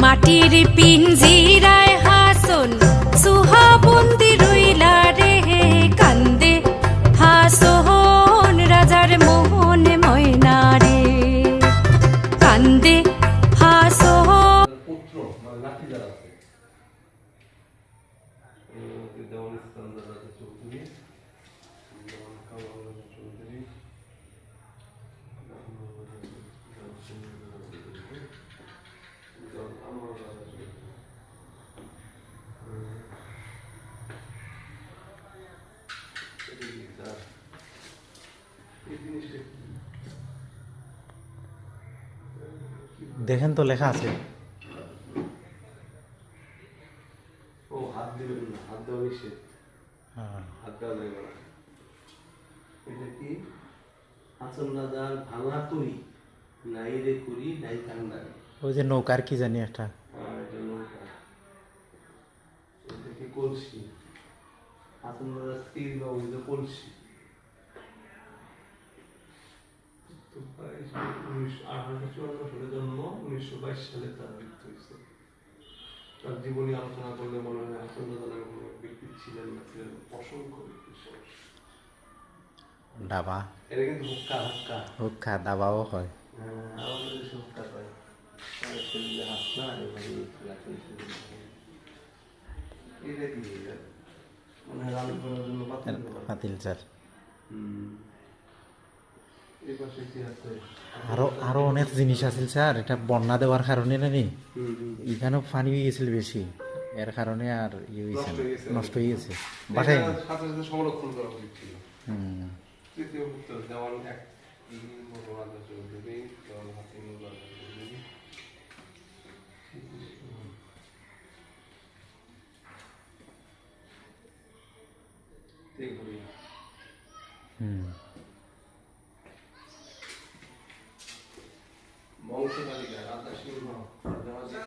মাটির পিঞ্জিরায় হাসন সুহাবন্দি রইলা রে কান্দে হাসন রাজার মোহন ময়না রে কান্দে হাসন পুত্র মানে নাতি যারা আছে দেওয়ান ইস্কান্দার রাজা চৌধুরী দেওয়ান কামাল রাজা চৌধুরী দেওয়ান আমার রাজা চৌধুরী এই জিনিসটা দেখেন তো লেখা আছে। ও হাত দিবেন না, হাত দেওয়া নিষেধ, হ্যাঁ, হাত দেওয়া যাবে না। এটা কি হাসন রাজার ভাঙা তরি নাই রে করি নাই কান্দারি। ওই যে নৌকার কি জানি একটা এটা নৌকা, এটা কি কলসি, হাসন রাজার স্ত্রীর বা ওই যে কলসি। 1854 সালে জন্ম, 1922 সালে তার মৃত্যু হয়েছে। তার জীবনী আলোচনা করলে মনে হয় হাসন রাজা নামে কোনো ব্যক্তি ছিলেন না, ছিলেন অসংখ্য ব্যক্তি। ডাবা, এটা কিন্তু হুক্কা হুক্কা হুক্কা দাবাও হয়। আমাদের দেশে হুক্কা পায়, শরীরে হাত না এভাবে লাঠি এটা কি মানে রান্না করার জন্য পাতিল চার। এই পাশে কি আছে? আরো অনেক জিনিস আছে স্যার, এটা বন্যা দেওয়ার কারণে নানি এখানেও পানি হয়ে গেছিল বেশি, এর কারণে আর ইয়ে হয়েছে, নষ্ট হয়ে গেছে। বাসায় সাথে সাথে সংরক্ষণ করা উচিত ছিল। তৃতীয় পুত্র দেওয়ান এক রাজা চৌধুরী, দেওয়ান হাসিনুল্লাহ